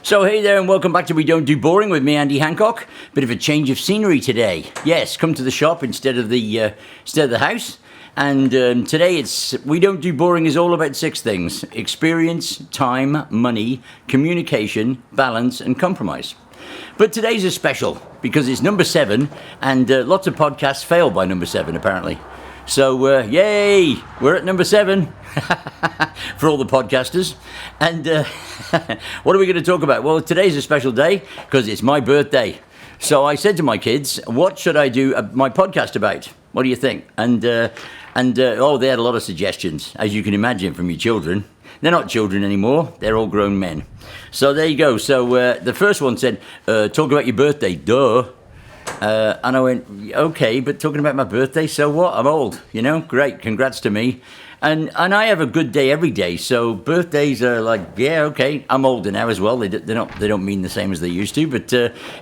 So hey there and welcome back to We Don't Do Boring with me, Andy Hancock. Bit of a change of scenery today. Yes, come to the shop instead of the house. And today it's We Don't Do Boring is all about 6 things: experience, time, money, communication, balance and compromise. But today's a special because it's number 7 and lots of podcasts fail by number 7 apparently. So yay, we're at number 7 for all the podcasters. And what are we going to talk about? Well, today's a special day because it's my birthday. So I said to my kids, what should I do my podcast about? What do you think? And they had a lot of suggestions, as you can imagine, from your children. They're not children anymore. They're all grown men. So there you go. So the first one said, talk about your birthday. Duh. And I went, okay, but talking about my birthday, so what? I'm old, great, congrats to me. And I have a good day every day, so birthdays are like, yeah, okay, I'm older now as well. They don't mean the same as they used to, but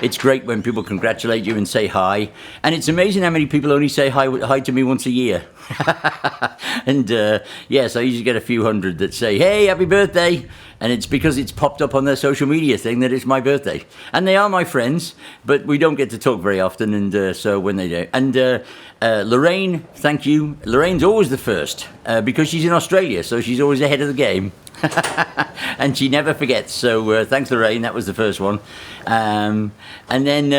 it's great when people congratulate you and say hi. And it's amazing how many people only say hi to me once a year. And yes, I usually get a few hundred that say, hey, happy birthday. And it's because it's popped up on their social media thing that it's my birthday. And they are my friends, but we don't get to talk very often, and so when they do. And Lorraine, thank you. Lorraine's always the first, because she's in Australia, so she's always ahead of the game. And she never forgets, so thanks Lorraine, that was the first one. And then,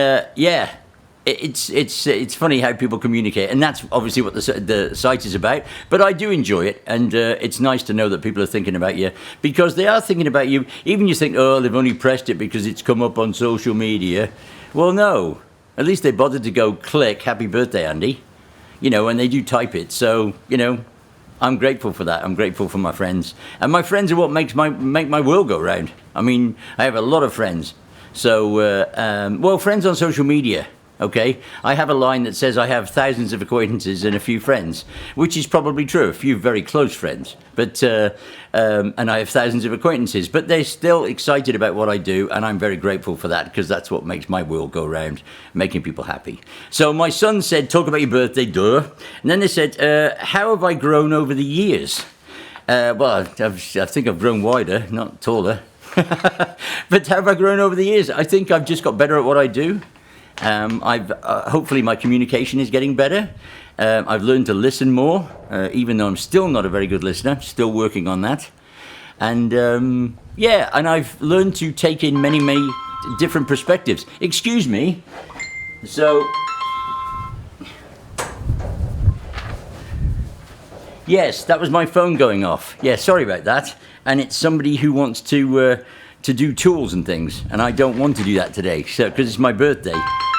It's funny how people communicate, and that's obviously what the site is about. But I do enjoy it, and it's nice to know that people are thinking about you, because they are thinking about you. Even you think, oh, they've only pressed it because it's come up on social media. Well, no. At least they bothered to go click happy birthday, Andy. And they do type it. So, I'm grateful for that. I'm grateful for my friends. And my friends are what make my world go round. I mean, I have a lot of friends. So, friends on social media. Okay, I have a line that says I have thousands of acquaintances and a few friends, which is probably true, a few very close friends, but and I have thousands of acquaintances, but they're still excited about what I do, and I'm very grateful for that, because that's what makes my world go round, making people happy. So my son said, talk about your birthday, duh, and then they said, how have I grown over the years? I think I've grown wider, not taller, but how have I grown over the years? I think I've just got better at what I do. Hopefully my communication is getting better. I've learned to listen more, even though I'm still not a very good listener, still working on that. And and I've learned to take in many, many different perspectives. Excuse me. So, yes, that was my phone going off. Yeah, sorry about that. And it's somebody who wants to do tools and things, and I don't want to do that today, so because it's my birthday.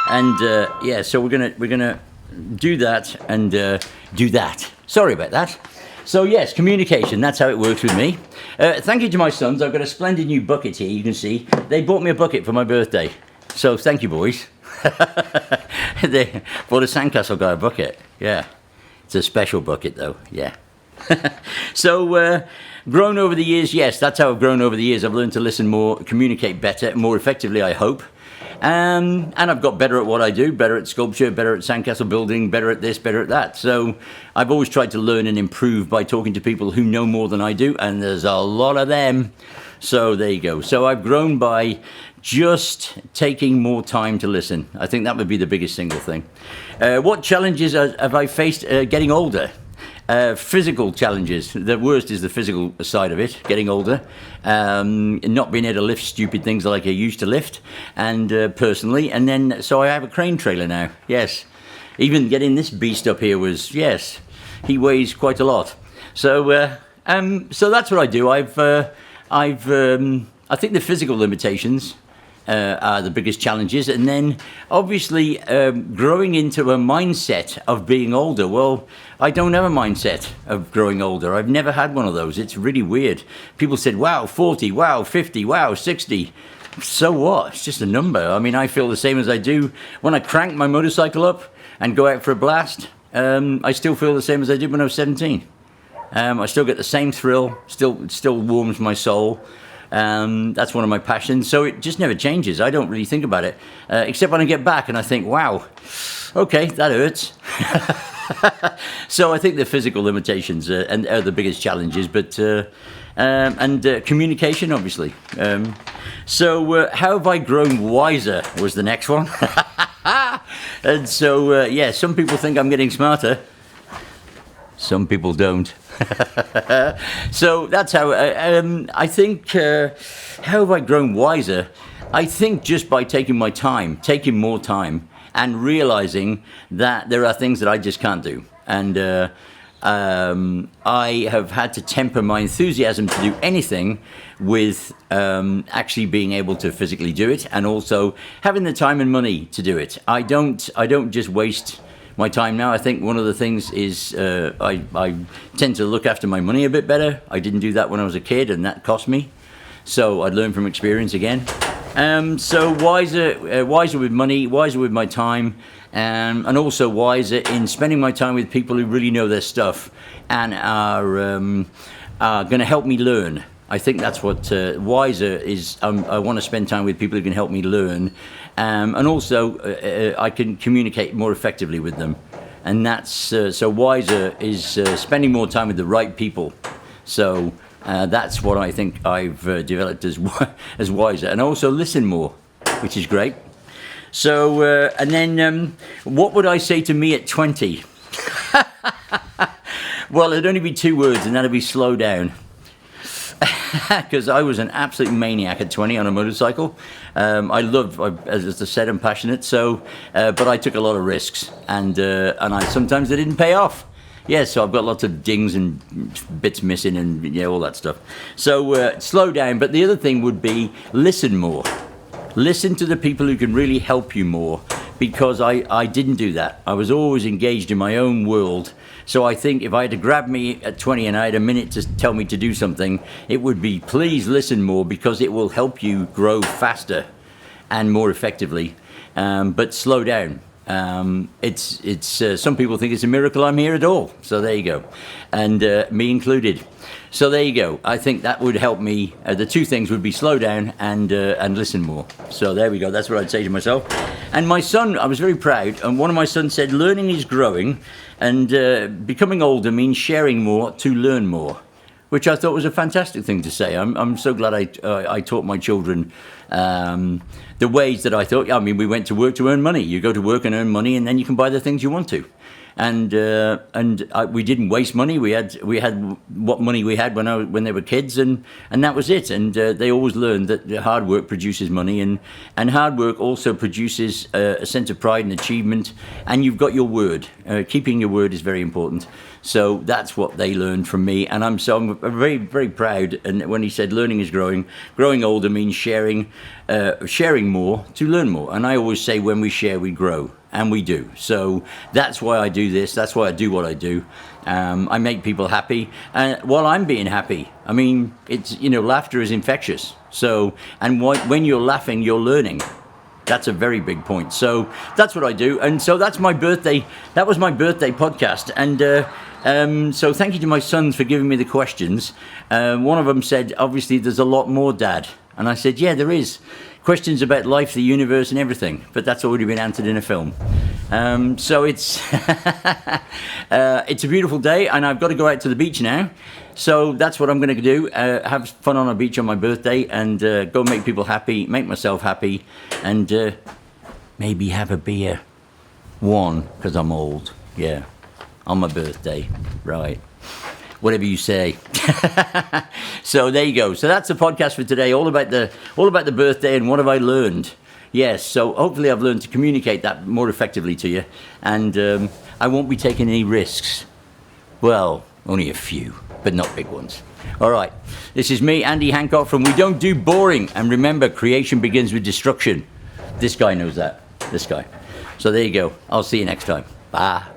And so we're gonna do that and do that. Sorry about that. So yes, communication, that's how it works with me. Thank you to my sons. I've got a splendid new bucket here, you can see. They bought me a bucket for my birthday. So thank you, boys. They bought a Sandcastle guy a bucket. Yeah. It's a special bucket though, yeah. So grown over the years, yes, that's how I've grown over the years. I've learned to listen more, communicate better, more effectively, I hope. And I've got better at what I do, better at sculpture, better at sandcastle building, better at this, better at that. So I've always tried to learn and improve by talking to people who know more than I do, and there's a lot of them. So there you go. So I've grown by just taking more time to listen. I think that would be the biggest single thing. What challenges have I faced getting older? Physical challenges. The worst is the physical side of it, getting older. Not being able to lift stupid things like I used to lift, and personally. And then, so I have a crane trailer now, yes. Even getting this beast up here was, yes, he weighs quite a lot. So that's what I do. I think the physical limitations are the biggest challenges, and then obviously growing into a mindset of being older. Well, I don't have a mindset of growing older. I've never had one of those. It's really weird. People said, wow, 40, wow, 50, wow, 60. So what? It's just a number. I mean, I feel the same as I do when I crank my motorcycle up and go out for a blast. I still feel the same as I did when I was 17. I still get the same thrill, still warms my soul. That's one of my passions, so it just never changes. I don't really think about it, except when I get back and I think, wow, okay, that hurts. So I think the physical limitations are the biggest challenges, but communication, obviously. So how have I grown wiser was the next one. And so, yeah, some people think I'm getting smarter. Some people don't. So that's how, I think, how have I grown wiser? I think just by taking more time, and realizing that there are things that I just can't do. And I have had to temper my enthusiasm to do anything with actually being able to physically do it, and also having the time and money to do it. I don't just waste my time now. I think one of the things is I tend to look after my money a bit better. I didn't do that when I was a kid, and that cost me. So I learned from experience again. So wiser with money, wiser with my time, and also wiser in spending my time with people who really know their stuff and are going to help me learn. I think that's what wiser is. I want to spend time with people who can help me learn, and also I can communicate more effectively with them. And that's so wiser is spending more time with the right people. So that's what I think I've developed as wiser, and also listen more, which is great. So and then what would I say to me at 20? Well, it'd only be 2 words, and that'd be slow down. Because I was an absolute maniac at 20 on a motorcycle. As I said, I'm passionate. So, but I took a lot of risks, and sometimes they didn't pay off. Yeah, so I've got lots of dings and bits missing, and all that stuff. So slow down. But the other thing would be listen more. Listen to the people who can really help you more, because I didn't do that. I was always engaged in my own world. So I think if I had to grab me at 20 and I had a minute to tell me to do something, it would be please listen more, because it will help you grow faster and more effectively. But slow down. It's some people think it's a miracle I'm here at all. So there you go, and me included. So there you go. I think that would help me. The 2 things would be slow down and listen more. So there we go. That's what I'd say to myself. And my son, I was very proud. And one of my sons said, "Learning is growing, and becoming older means sharing more to learn more," which I thought was a fantastic thing to say. I'm so glad I taught my children the ways that I thought. I mean, we went to work to earn money. You go to work and earn money, and then you can buy the things you want to. And we didn't waste money. We had what money we had when they were kids, and that was it. And they always learned that hard work produces money, and hard work also produces a sense of pride and achievement. And you've got your word. Keeping your word is very important. So that's what they learned from me, and I'm very, very proud. And when he said learning is growing older means sharing more to learn more. And I always say when we share, we grow, and we do. So that's why I do this. That's why I do what I do. I make people happy, while I'm being happy. I mean, it's laughter is infectious. So, and when you're laughing, you're learning. That's a very big point. So that's what I do. And so that's my birthday. That was my birthday podcast. And so thank you to my sons for giving me the questions. One of them said, obviously, there's a lot more, Dad. And I said, yeah, there is. Questions about life, the universe, and everything. But that's already been answered in a film. So it's it's a beautiful day, and I've got to go out to the beach now. So that's what I'm going to do. Have fun on a beach on my birthday, and go make people happy, make myself happy, and maybe have a beer. One, because I'm old. Yeah, on my birthday. Right. Whatever you say. So there you go. So that's the podcast for today, all about the birthday and what have I learned. Yes, so hopefully I've learned to communicate that more effectively to you, and I won't be taking any risks. Well, only a few, but not big ones. All right, this is me, Andy Hancock from We Don't Do Boring, and remember, creation begins with destruction. This guy knows that, this guy. So there you go. I'll see you next time. Bye.